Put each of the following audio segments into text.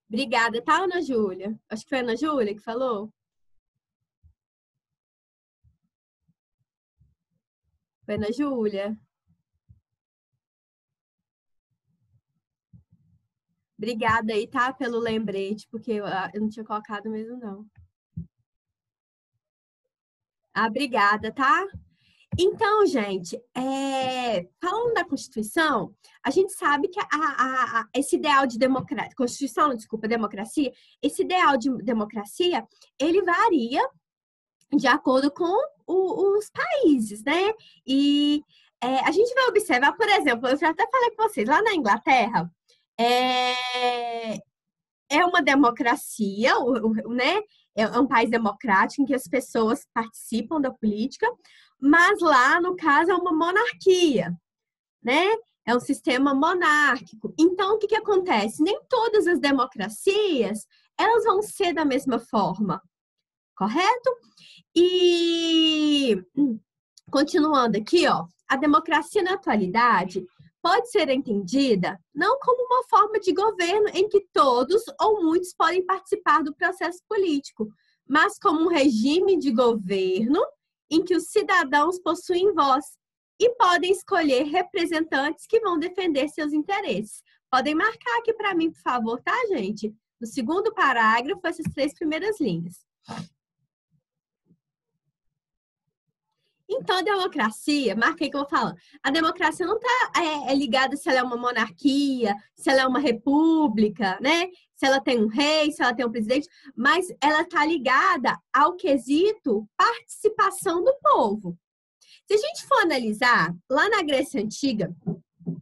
Obrigada, tá, Ana Júlia? Acho que foi a Ana Júlia que falou. Foi a Ana Júlia. Obrigada aí, tá, pelo lembrete, porque eu não tinha colocado mesmo, não. Obrigada, tá? Então, gente, falando da Constituição, a gente sabe que esse ideal de democracia, Constituição, desculpa, democracia, esse ideal de democracia, ele varia de acordo com os países, né? E a gente vai observar, por exemplo, eu já até falei com vocês, lá na Inglaterra, é, é uma democracia, né? É um país democrático em que as pessoas participam da política, mas lá, no caso, é uma monarquia, né? É um sistema monárquico. Então, o que acontece? Nem todas as democracias elas vão ser da mesma forma, correto? E continuando aqui, ó, a democracia na atualidade pode ser entendida não como uma forma de governo em que todos ou muitos podem participar do processo político, mas como um regime de governo em que os cidadãos possuem voz e podem escolher representantes que vão defender seus interesses. Podem marcar aqui para mim, por favor, tá, gente? No segundo parágrafo, essas 3 primeiras linhas. Então, a democracia, marquei que eu vou falando, a democracia não está ligada se ela é uma monarquia, se ela é uma república, né? Se ela tem um rei, se ela tem um presidente, mas ela está ligada ao quesito participação do povo. Se a gente for analisar, lá na Grécia Antiga,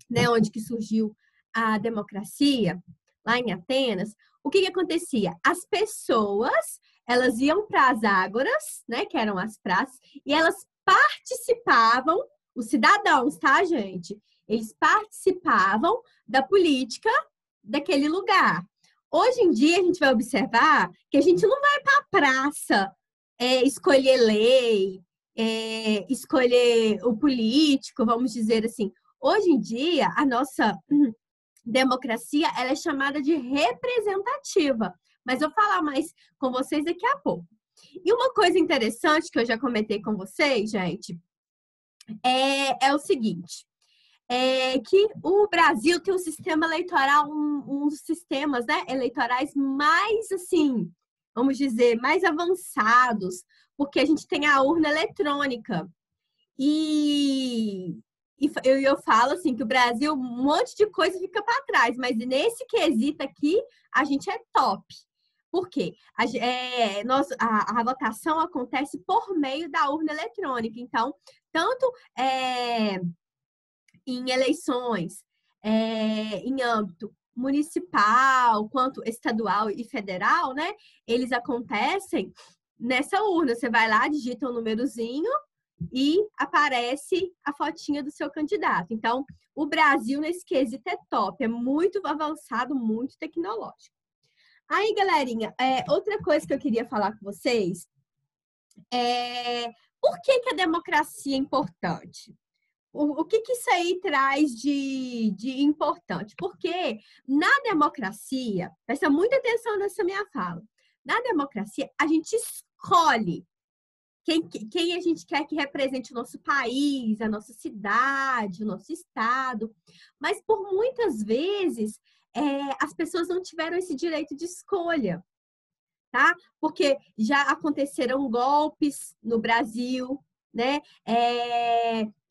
né, onde que surgiu a democracia, lá em Atenas, o que acontecia? As pessoas, elas iam para as ágoras, né, que eram as praças, e elas participavam, os cidadãos, tá, gente? Eles participavam da política daquele lugar. Hoje em dia, a gente vai observar que a gente não vai para a praça escolher lei, escolher o político, vamos dizer assim. Hoje em dia, a nossa democracia ela é chamada de representativa, mas eu vou falar mais com vocês daqui a pouco. E uma coisa interessante que eu já comentei com vocês, gente, é o seguinte, que o Brasil tem um sistema eleitoral, um dos sistemas, né, eleitorais mais, assim, vamos dizer, mais avançados, porque a gente tem a urna eletrônica. E eu falo assim que o Brasil, um monte de coisa fica para trás, mas nesse quesito aqui, a gente é top. Por quê? A votação acontece por meio da urna eletrônica. Então, tanto em eleições, em âmbito municipal, quanto estadual e federal, né? Eles acontecem nessa urna. Você vai lá, digita um númerozinho e aparece a fotinha do seu candidato. Então, o Brasil, nesse quesito, é top. É muito avançado, muito tecnológico. Aí, galerinha, outra coisa que eu queria falar com vocês é por que a democracia é importante? O que isso aí traz de importante? Porque na democracia, presta muita atenção nessa minha fala, na democracia, a gente escolhe quem a gente quer que represente o nosso país, a nossa cidade, o nosso estado, mas por muitas vezes as pessoas não tiveram esse direito de escolha, tá? Porque já aconteceram golpes no Brasil, né?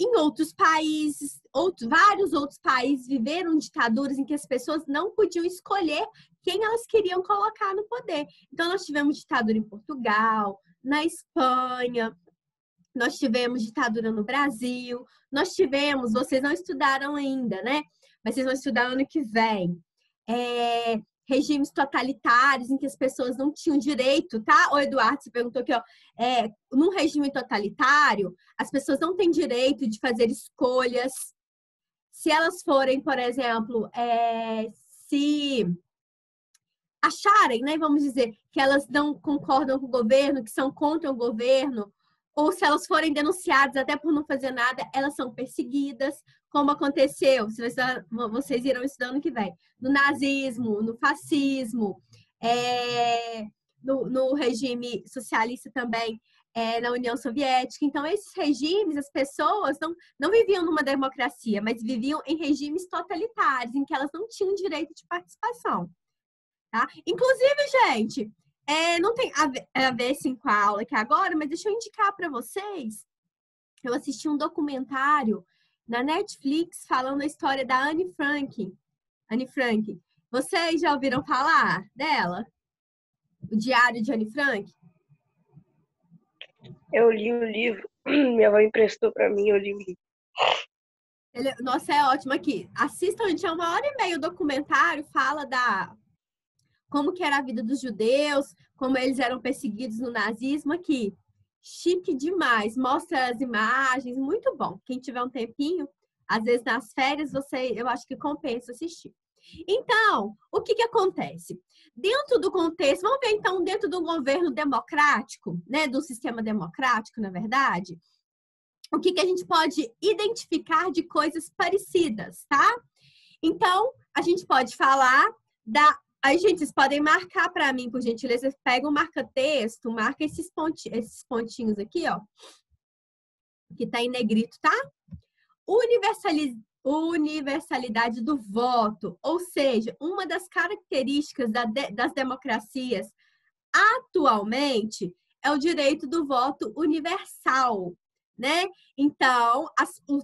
Em outros países, vários outros países viveram ditaduras em que as pessoas não podiam escolher quem elas queriam colocar no poder. Então, nós tivemos ditadura em Portugal, na Espanha, nós tivemos ditadura no Brasil, nós tivemos, vocês não estudaram ainda, né? Mas vocês vão estudar ano que vem. Regimes totalitários em que as pessoas não tinham direito, tá? O Eduardo, você perguntou aqui, ó, num regime totalitário, as pessoas não têm direito de fazer escolhas. Se elas forem, por exemplo, se acharem, né, vamos dizer, que elas não concordam com o governo, que são contra o governo, ou se elas forem denunciadas até por não fazer nada, elas são perseguidas. como aconteceu, se vocês irão estudar ano que vem, no nazismo, no fascismo, no regime socialista também, na União Soviética. Então, esses regimes, as pessoas não viviam numa democracia, mas viviam em regimes totalitários, em que elas não tinham direito de participação. Tá? Inclusive, gente, não tem a ver assim, com a aula aqui agora, mas deixa eu indicar para vocês. Eu assisti um documentário na Netflix falando a história da Anne Frank. Anne Frank. Vocês já ouviram falar dela? O Diário de Anne Frank? Eu li o livro. Minha avó emprestou para mim, eu li o livro. Nossa, é ótimo aqui. Assistam, gente, é 1h30 o documentário, fala como que era a vida dos judeus, como eles eram perseguidos no nazismo aqui. Chique demais, mostra as imagens, muito bom. Quem tiver um tempinho, às vezes nas férias, eu acho que compensa assistir. Então, o que acontece? Dentro do contexto, vamos ver então, dentro do governo democrático, né, do sistema democrático, na verdade, o que a gente pode identificar de coisas parecidas, tá? Então, a gente pode falar Aí, gente, vocês podem marcar para mim, por gentileza. Pega o marca-texto, marca esses pontinhos aqui, ó. Que tá em negrito, tá? Universalidade do voto. Ou seja, uma das características das democracias atualmente é o direito do voto universal, né? Então,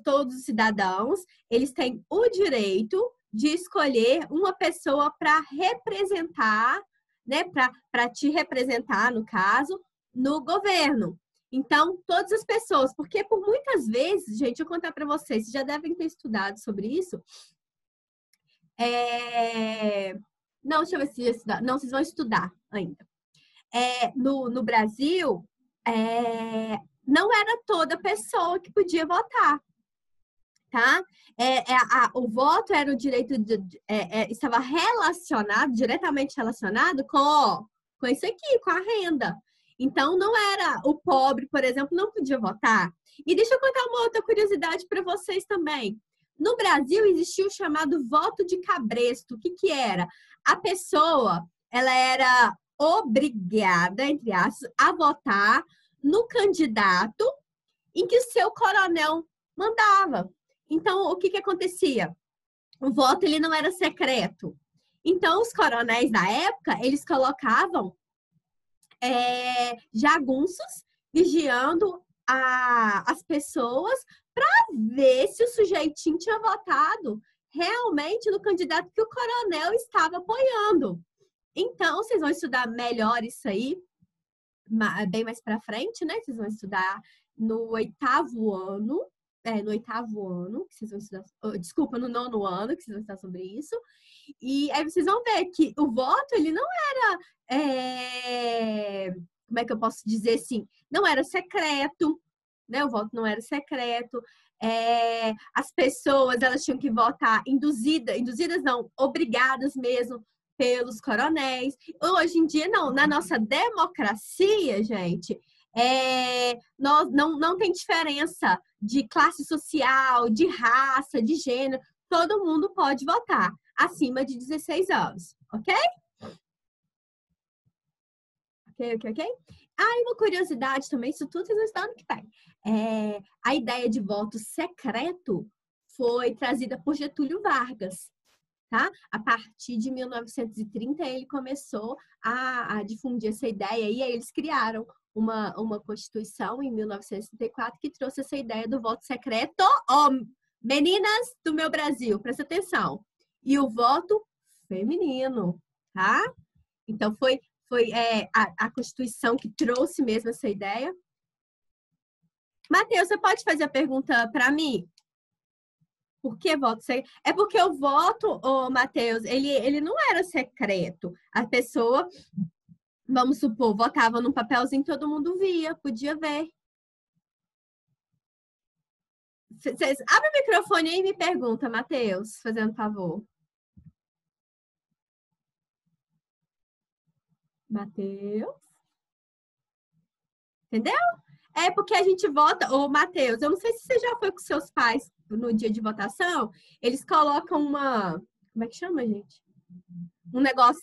todos os cidadãos, eles têm o direito de escolher uma pessoa para representar, né? Para te representar, no caso, no governo. Então, todas as pessoas, porque por muitas vezes, gente, eu vou contar para vocês, vocês já devem ter estudado sobre isso. Não, deixa eu ver se já estudar. Não, vocês vão estudar ainda. No Brasil, não era toda pessoa que podia votar. Tá? O voto era o direito estava diretamente relacionado com isso aqui, com a renda. Então, não era o pobre, por exemplo, não podia votar. E deixa eu contar uma outra curiosidade para vocês também. No Brasil, existia o chamado voto de cabresto. O que era? A pessoa, ela era obrigada, entre aspas, a votar no candidato em que o seu coronel mandava. Então, o que acontecia? O voto ele não era secreto. Então, os coronéis da época, eles colocavam jagunços vigiando as pessoas para ver se o sujeitinho tinha votado realmente no candidato que o coronel estava apoiando. Então, vocês vão estudar melhor isso aí, bem mais para frente, né? Vocês vão estudar no 8º ano, que vocês vão estudar, desculpa, no 9º ano, que vocês vão estudar sobre isso. E aí vocês vão ver que o voto, ele não era, como é que eu posso dizer assim? Não era secreto, né? O voto não era secreto. As pessoas, elas tinham que votar induzidas não, obrigadas mesmo pelos coronéis. Hoje em dia, não. Na nossa democracia, gente, não tem diferença de classe social, de raça, de gênero. Todo mundo pode votar acima de 16 anos, ok? Ok? E uma curiosidade também, isso tudo vocês estão que tem. A ideia de voto secreto foi trazida por Getúlio Vargas, tá? A partir de 1930, ele começou a difundir essa ideia e aí eles criaram uma Constituição em 1964 que trouxe essa ideia do voto secreto. Meninas do meu Brasil, presta atenção. E o voto feminino, tá? Então, foi a Constituição que trouxe mesmo essa ideia. Matheus, você pode fazer a pergunta para mim? Por que voto secreto? É porque o voto, Matheus, ele não era secreto. A pessoa, vamos supor, votava num papelzinho, todo mundo via, podia ver. Abre o microfone aí e me pergunta, Matheus, fazendo favor. Matheus? Entendeu? É porque a gente vota, Matheus, eu não sei se você já foi com seus pais no dia de votação, eles colocam uma... Como é que chama, gente? Um negócio,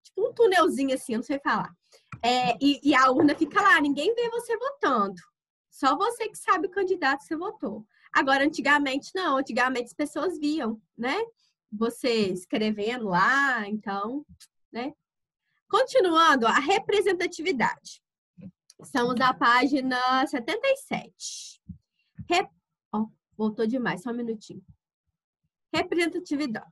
tipo um túnelzinho assim, eu não sei falar. E a urna fica lá, ninguém vê você votando. Só você que sabe o candidato que você votou. Agora, antigamente, não. Antigamente as pessoas viam, né? Você escrevendo lá, então, né? Continuando, a representatividade. Estamos na página 77. Voltou demais, só um minutinho. Representatividade.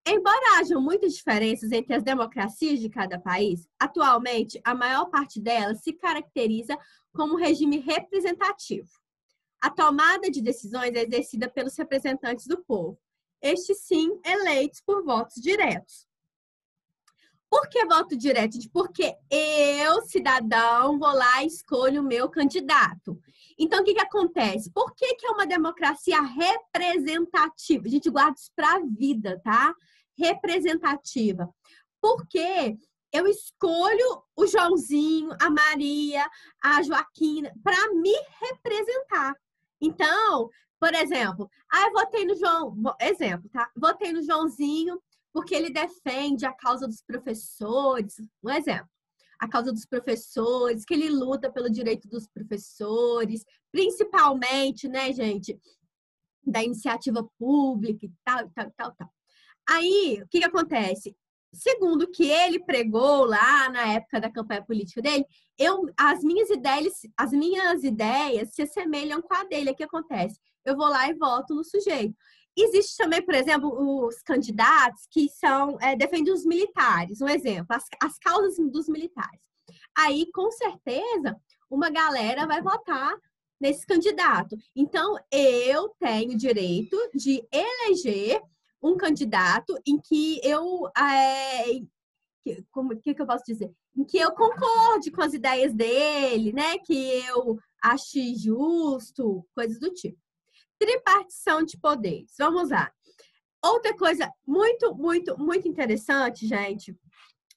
Embora hajam muitas diferenças entre as democracias de cada país, atualmente a maior parte delas se caracteriza como regime representativo. A tomada de decisões é exercida pelos representantes do povo, estes sim eleitos por votos diretos. Por que voto direto? Porque eu, cidadão, vou lá e escolho o meu candidato. Então, o que acontece? Por que é uma democracia representativa? A gente guarda isso para a vida, tá? Representativa. Porque eu escolho o Joãozinho, a Maria, a Joaquina, para me representar. Então, por exemplo, eu votei no João, exemplo, tá? Votei no Joãozinho porque ele defende a causa dos professores, um exemplo. A causa dos professores, que ele luta pelo direito dos professores, principalmente, né, gente, da iniciativa pública e tal. Aí, o que acontece? Segundo o que ele pregou lá na época da campanha política dele, as minhas ideias se assemelham com a dele. O que acontece? Eu vou lá e voto no sujeito. Existe também, por exemplo, os candidatos que defendem os militares. Um exemplo, as causas dos militares. Aí, com certeza, uma galera vai votar nesse candidato. Então, eu tenho direito de eleger um candidato em que eu... que eu posso dizer? Em que eu concorde com as ideias dele, né? Que eu ache justo, coisas do tipo. Tripartição de poderes. Vamos lá. Outra coisa muito, muito, muito interessante, gente,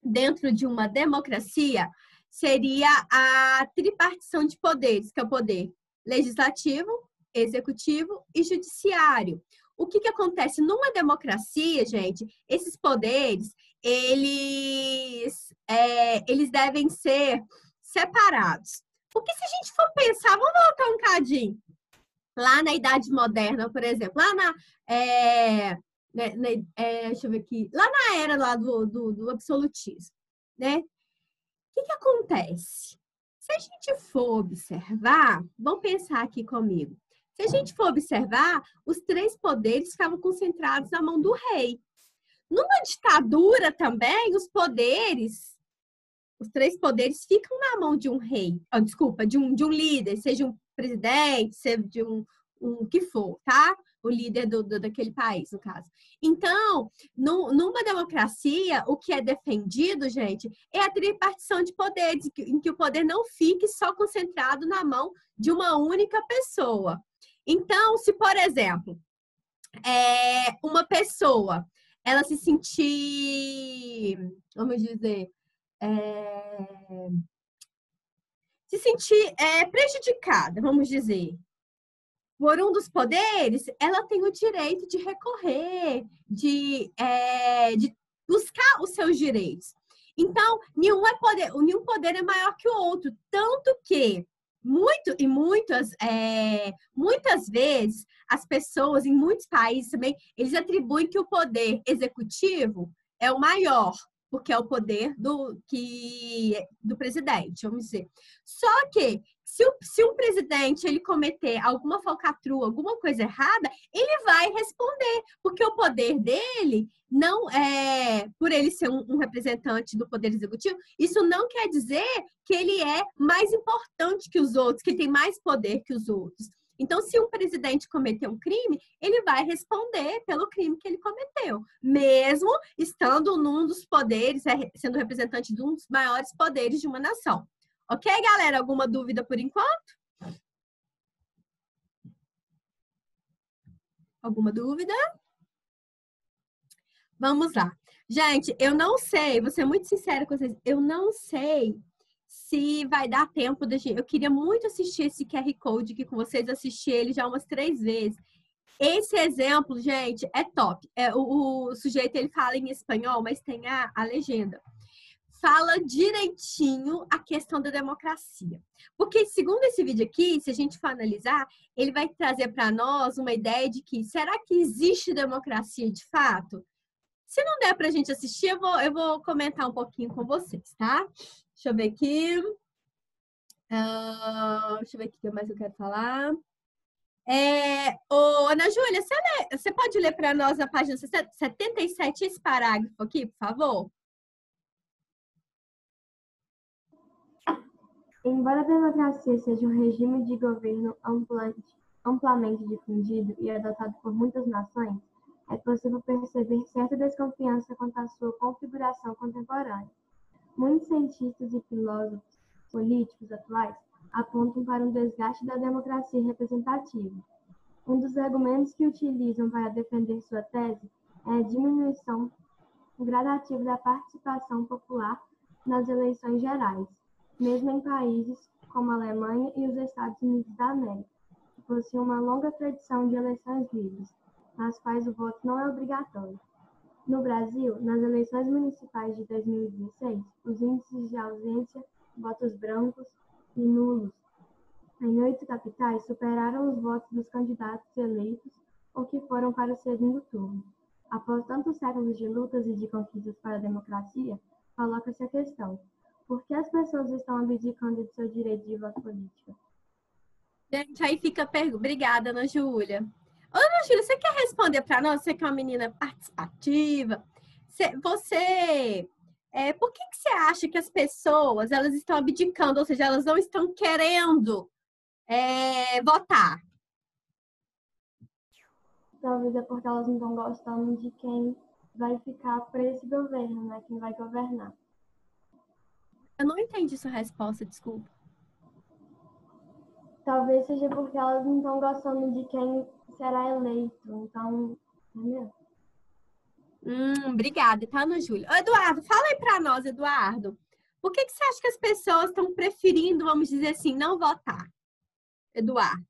dentro de uma democracia, seria a tripartição de poderes, que é o poder legislativo, executivo e judiciário. O que acontece? Numa democracia, gente, esses poderes, eles devem ser separados. Porque se a gente for pensar, vamos voltar um cadinho. Lá na Idade Moderna, por exemplo, lá deixa eu ver aqui, lá na era lá do absolutismo, né? O que acontece? Se a gente for observar, vamos pensar aqui comigo. Se a gente for observar, os três poderes ficavam concentrados na mão do rei. Numa ditadura também, os três poderes ficam na mão de um rei, de um líder, seja um presidente, seja de um que for, tá? O líder daquele país, no caso. Então, numa democracia, o que é defendido, gente, é a tripartição de poderes, em que o poder não fique só concentrado na mão de uma única pessoa. Então, se, por exemplo, uma pessoa, ela se sentir, vamos dizer, se sentir prejudicada, vamos dizer, por um dos poderes, ela tem o direito de recorrer, de buscar os seus direitos. Então, nenhum poder é maior que o outro, tanto que muitas vezes as pessoas em muitos países também, eles atribuem que o poder executivo é o maior, porque é o poder do presidente, vamos dizer. Só que se um presidente ele cometer alguma falcatrua, alguma coisa errada, ele vai responder, porque o poder dele não é, por ele ser um representante do poder executivo, isso não quer dizer que ele é mais importante que os outros, que tem mais poder que os outros. Então, se um presidente cometer um crime, ele vai responder pelo crime que ele cometeu, mesmo estando num dos poderes, sendo representante de um dos maiores poderes de uma nação. Ok, galera? Alguma dúvida por enquanto? Alguma dúvida? Vamos lá. Gente, eu não sei, vou ser muito sincera com vocês, eu não sei se vai dar tempo da gente. Eu queria muito assistir esse QR Code aqui com vocês, assisti ele já umas 3 vezes. Esse exemplo, gente, é top. O sujeito, ele fala em espanhol, mas tem a legenda. Fala direitinho a questão da democracia. Porque, segundo esse vídeo aqui, se a gente for analisar, ele vai trazer para nós uma ideia de que, será que existe democracia de fato? Se não der para a gente assistir, eu vou comentar um pouquinho com vocês, tá? Deixa eu ver aqui. Deixa eu ver o que mais eu quero falar. Ana Júlia, você pode ler para nós a página 77, esse parágrafo aqui, por favor? Embora a democracia seja um regime de governo amplamente difundido e adotado por muitas nações, é possível perceber certa desconfiança quanto à sua configuração contemporânea. Muitos cientistas e filósofos políticos atuais apontam para um desgaste da democracia representativa. Um dos argumentos que utilizam para defender sua tese é a diminuição gradativa da participação popular nas eleições gerais, mesmo em países como a Alemanha e os Estados Unidos da América, que possuem uma longa tradição de eleições livres, nas quais o voto não é obrigatório. No Brasil, nas eleições municipais de 2016, os índices de ausência, votos brancos e nulos em 8 capitais superaram os votos dos candidatos eleitos ou que foram para o segundo turno. Após tantos séculos de lutas e de conquistas para a democracia, coloca-se a questão: por que as pessoas estão abdicando de seu direito de voto político? Gente, aí fica a pergunta. Obrigada, Ana Júlia. Ana Júlia, você quer responder para nós? Você que é uma menina participativa. Por que você acha que as pessoas elas estão abdicando, ou seja, elas não estão querendo votar? Talvez é porque elas não estão gostando de quem vai ficar para esse governo, né? Quem vai governar. Eu não entendi sua resposta, desculpa. Talvez seja porque elas não estão gostando de quem será eleito. Então, entendeu? Obrigada, tá, Ana Júlia? Eduardo, fala aí para nós, Eduardo. Por que você acha que as pessoas estão preferindo, vamos dizer assim, não votar? Eduardo.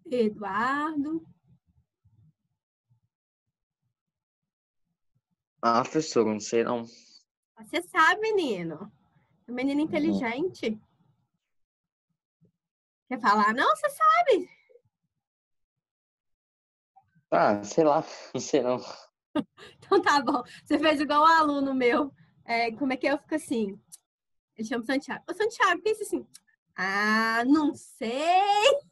Eduardo. Professor, não sei não. Você sabe, menino. É um menino inteligente. Quer falar? Não, você sabe. Sei lá, não sei não. Então tá bom. Você fez igual um aluno meu. Como é que eu fico assim? Ele chama Santiago. Ô, Santiago, pensa assim. Não sei.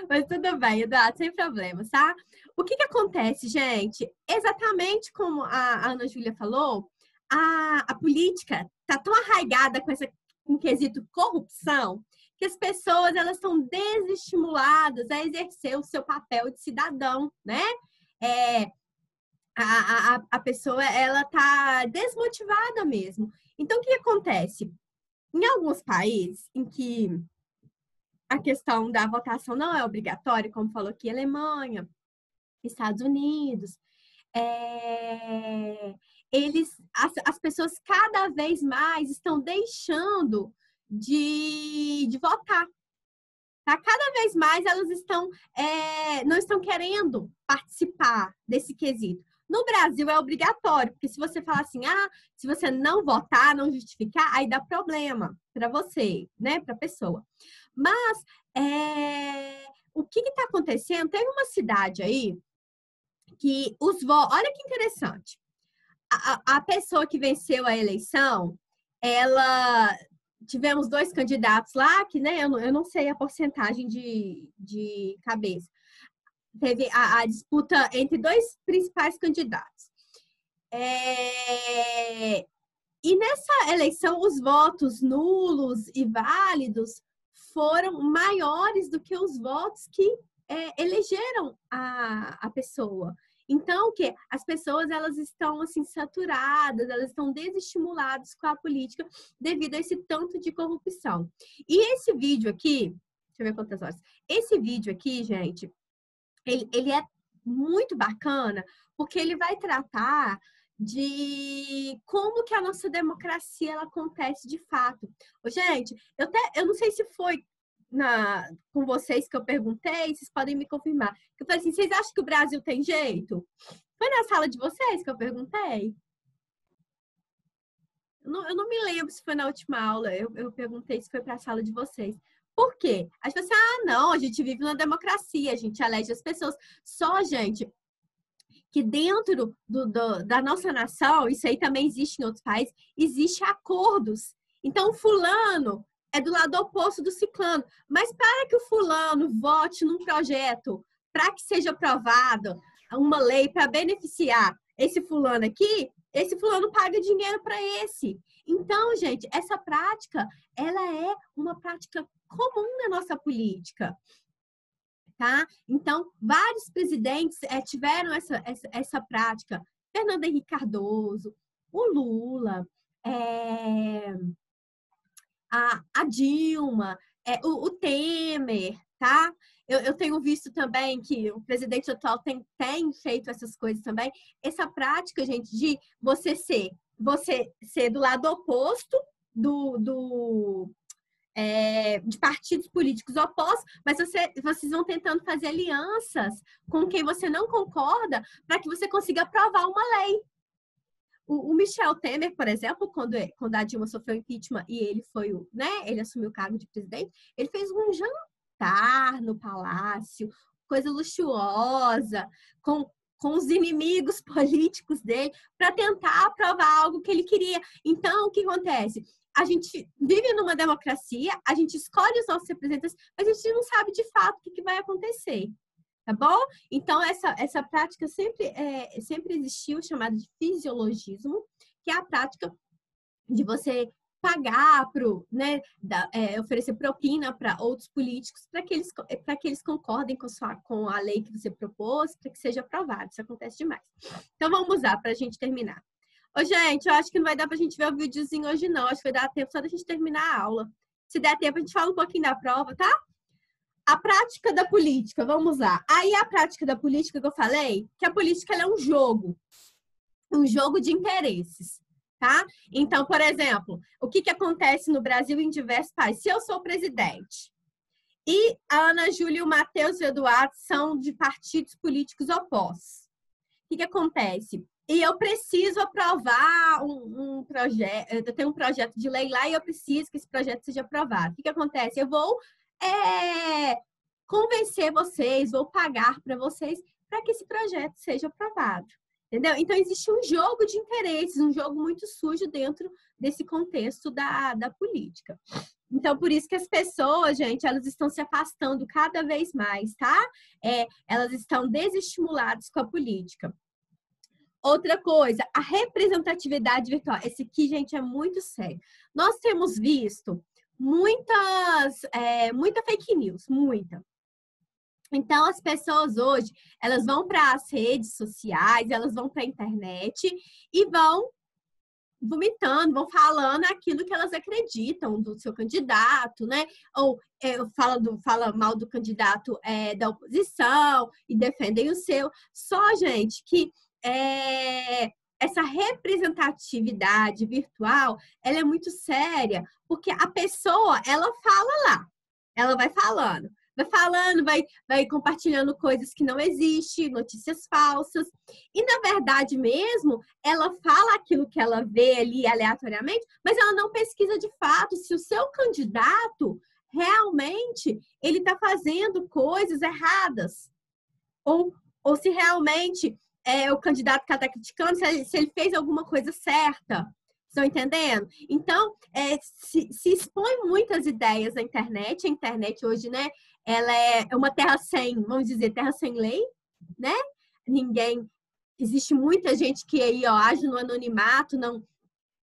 Mas tudo bem, Eduardo, sem problemas, tá? O que acontece, gente? Exatamente como a Ana Júlia falou, a política tá tão arraigada com quesito corrupção que as pessoas elas estão desestimuladas a exercer o seu papel de cidadão, né? A pessoa ela tá desmotivada mesmo. Então, o que acontece? Em alguns países em que a questão da votação não é obrigatória, como falou aqui, Alemanha, Estados Unidos, as pessoas cada vez mais estão deixando de votar. Tá? Cada vez mais elas não estão querendo participar desse quesito. No Brasil é obrigatório, porque se você falar assim, se você não votar, não justificar, aí dá problema para você, né, para a pessoa. Mas o que está acontecendo? Tem uma cidade aí que olha que interessante. A pessoa que venceu a eleição, tivemos 2 candidatos lá, que né, eu não sei a porcentagem de cabeça. Teve a disputa entre 2 principais candidatos. E nessa eleição, os votos nulos e válidos foram maiores do que os votos que elegeram a pessoa. Então, o que? As pessoas elas estão assim saturadas, elas estão desestimuladas com a política devido a esse tanto de corrupção. E esse vídeo aqui, deixa eu ver quantas horas. Esse vídeo aqui, gente, ele é muito bacana porque ele vai tratar de como que a nossa democracia ela acontece de fato. Ô, gente, eu não sei se foi com vocês que eu perguntei, vocês podem me confirmar. Eu falei assim, vocês acham que o Brasil tem jeito? Foi na sala de vocês que eu perguntei? Eu não me lembro se foi na última aula, eu perguntei se foi para a sala de vocês. Por quê? Aí você fala assim, não, a gente vive na democracia, a gente elege as pessoas. Só, gente, que dentro da nossa nação, isso aí também existe em outros países, existe acordos. Então, o fulano é do lado oposto do ciclano. Mas para que o fulano vote num projeto, para que seja aprovada uma lei para beneficiar esse fulano aqui, esse fulano paga dinheiro para esse. Então, gente, essa prática, ela é uma prática comum na nossa política. Tá? Então, vários presidentes tiveram essa prática. Fernando Henrique Cardoso, o Lula, a Dilma, o Temer, tá? Eu tenho visto também que o presidente atual tem feito essas coisas também. Essa prática, gente, de você ser do lado oposto de partidos políticos opostos, mas vocês vão tentando fazer alianças com quem você não concorda para que você consiga aprovar uma lei. O Michel Temer, por exemplo, quando a Dilma sofreu impeachment e ele ele assumiu o cargo de presidente, ele fez um jantar no palácio, coisa luxuosa, com os inimigos políticos dele, para tentar aprovar algo que ele queria. Então, o que acontece? A gente vive numa democracia, a gente escolhe os nossos representantes, mas a gente não sabe de fato o que vai acontecer. Tá bom? Então, essa prática sempre existiu, chamada de fisiologismo, que é a prática de você pagar oferecer propina para outros políticos para que eles concordem com a lei que você propôs, para que seja aprovada. Isso acontece demais. Então, vamos lá, para a gente terminar. Ô, gente, eu acho que não vai dar pra gente ver o videozinho hoje, não. Acho que vai dar tempo só da gente terminar a aula. Se der tempo, a gente fala um pouquinho da prova, tá? A prática da política, vamos lá. Aí a prática da política que eu falei, que a política ela é um jogo de interesses, tá? Então, por exemplo, o que acontece no Brasil em diversos países? Se eu sou presidente e a Ana Júlia, o Matheus e o Eduardo são de partidos políticos opostos, o que acontece? E eu preciso aprovar um projeto, eu tenho um projeto de lei lá e eu preciso que esse projeto seja aprovado. O que acontece? Eu vou convencer vocês, vou pagar para vocês para que esse projeto seja aprovado. Entendeu? Então, existe um jogo de interesses, um jogo muito sujo dentro desse contexto da política. Então, por isso que as pessoas, gente, elas estão se afastando cada vez mais, tá? Elas estão desestimuladas com a política. Outra coisa, a representatividade virtual. Esse aqui, gente, é muito sério. Nós temos visto muita fake news, muita. Então, as pessoas hoje, elas vão para as redes sociais, elas vão para a internet e vão vomitando, vão falando aquilo que elas acreditam do seu candidato, né? Ou fala mal do candidato da oposição e defendem o seu. Só, gente, que essa representatividade virtual, ela é muito séria, porque a pessoa, ela fala lá, ela vai falando, vai compartilhando coisas que não existem, notícias falsas, e na verdade mesmo, ela fala aquilo que ela vê ali aleatoriamente, mas ela não pesquisa de fato se o seu candidato realmente ele está fazendo coisas erradas, ou se realmente o candidato que ela está criticando, se ele fez alguma coisa certa. Estão entendendo? Então, se expõe muitas ideias na internet. A internet hoje, né? Ela é uma terra vamos dizer, terra sem lei, né? Existe muita gente que aí, age no anonimato, não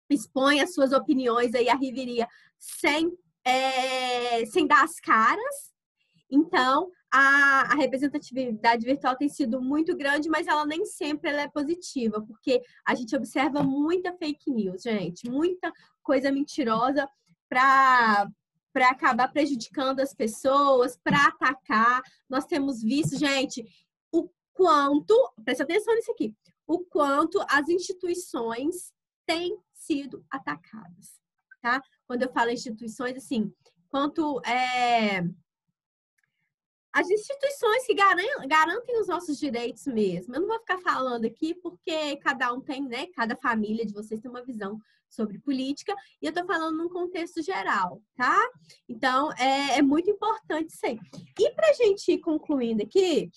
expõe as suas opiniões aí à riveria sem dar as caras. Então, a representatividade virtual tem sido muito grande, mas ela nem sempre ela é positiva, porque a gente observa muita fake news, gente, muita coisa mentirosa para acabar prejudicando as pessoas, para atacar. Nós temos visto, gente, presta atenção nisso aqui, o quanto as instituições têm sido atacadas, tá? Quando eu falo instituições, assim, quanto as instituições que garantem os nossos direitos mesmo. Eu não vou ficar falando aqui porque cada um tem, né? Cada família de vocês tem uma visão sobre política e eu tô falando num contexto geral, tá? Então, é muito importante isso aí. E pra gente ir concluindo aqui,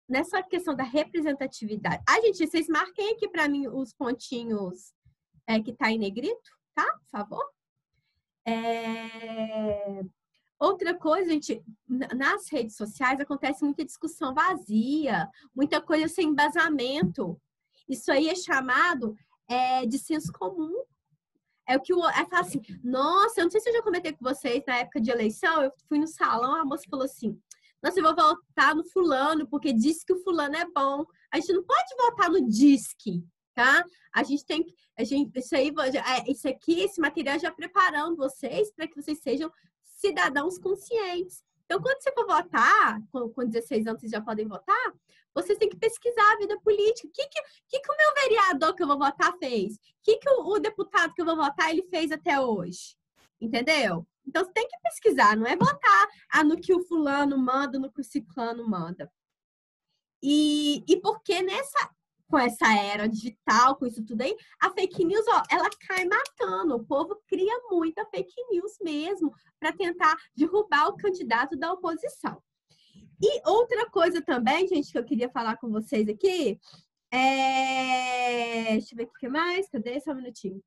nessa questão da representatividade. Gente, vocês marquem aqui para mim os pontinhos que tá em negrito, tá? Por favor. Outra coisa, gente, nas redes sociais acontece muita discussão vazia, muita coisa sem embasamento. Isso aí é chamado de senso comum. É o que fala assim, nossa, eu não sei se eu já comentei com vocês, na época de eleição, eu fui no salão, a moça falou assim, nossa, eu vou votar no fulano, porque disse que o fulano é bom. A gente não pode votar no disque, tá? A gente tem que, isso aqui, esse material já preparando vocês para que vocês sejam cidadãos conscientes. Então, quando você for votar, com 16 anos vocês já podem votar, vocês têm que pesquisar a vida política. O que o meu vereador que eu vou votar fez? O que o deputado que eu vou votar ele fez até hoje? Entendeu? Então, você tem que pesquisar, não é votar no que o fulano manda, no que o ciclano manda. E porque com essa era digital, com isso tudo aí, a fake news, ela cai matando. O povo cria muita fake news mesmo para tentar derrubar o candidato da oposição. E outra coisa também, gente, que eu queria falar com vocês aqui, deixa eu ver o que mais, cadê? Só um minutinho.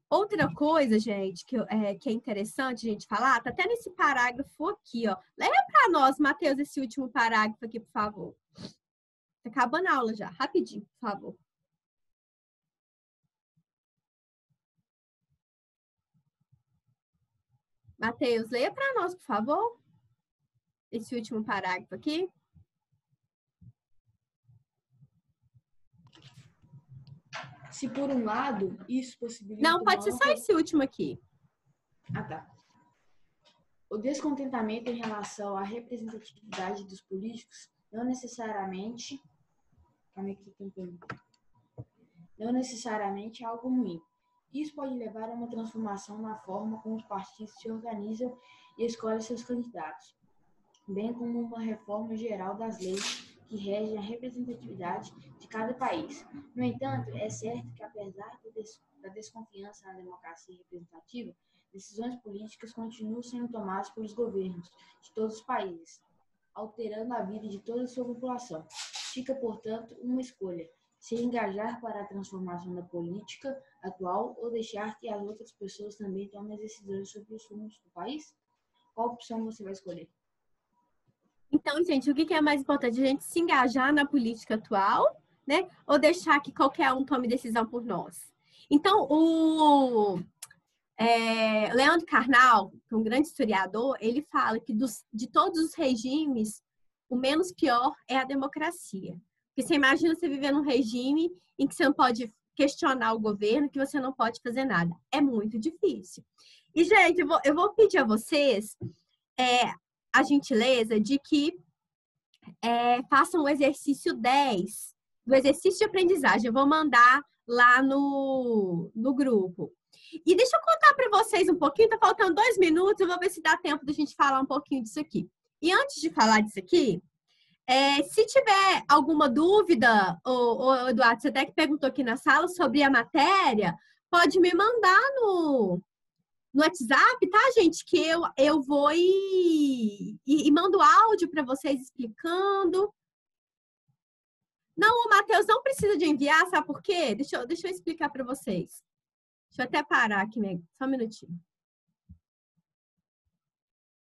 Outra coisa, gente, que é interessante a gente falar, tá até nesse parágrafo aqui, ó. Leia para nós, Matheus, esse último parágrafo aqui, por favor. Tá acabando a aula já, rapidinho, por favor. Matheus, leia para nós, por favor. Esse último parágrafo aqui. Se por um lado, isso possibilita... Não, pode ser só esse último aqui. Ah, tá. O descontentamento em relação à representatividade dos políticos não necessariamente... Não necessariamente é algo ruim. Isso pode levar a uma transformação na forma como os partidos se organizam e escolhem seus candidatos, bem como uma reforma geral das leis que regem a representatividade de cada país. No entanto, é certo que, apesar da desconfiança na democracia representativa, decisões políticas continuam sendo tomadas pelos governos de todos os países, alterando a vida de toda a sua população. Fica, portanto, uma escolha: se engajar para a transformação da política atual ou deixar que as outras pessoas também tomem as decisões sobre os rumos do país? Qual opção você vai escolher? Então, gente, o que é mais importante? A gente se engajar na política atual, né? Ou deixar que qualquer um tome decisão por nós? Então, o Leandro Carnal, que é um grande historiador, ele fala que de todos os regimes, o menos pior é a democracia. Porque você imagina você viver num regime em que você não pode questionar o governo, que você não pode fazer nada. É muito difícil. E, gente, eu vou pedir a vocês a gentileza de que façam o exercício 10, do exercício de aprendizagem. Eu vou mandar lá no grupo. E deixa eu contar para vocês um pouquinho, tá faltando 2 minutos, eu vou ver se dá tempo da gente falar um pouquinho disso aqui. E antes de falar disso aqui, se tiver alguma dúvida, o Eduardo, você até que perguntou aqui na sala sobre a matéria, pode me mandar no WhatsApp, tá, gente? Que eu vou e mando áudio para vocês explicando. Não, o Matheus não precisa de enviar, sabe por quê? Deixa eu explicar para vocês. Deixa eu até parar aqui, só um minutinho.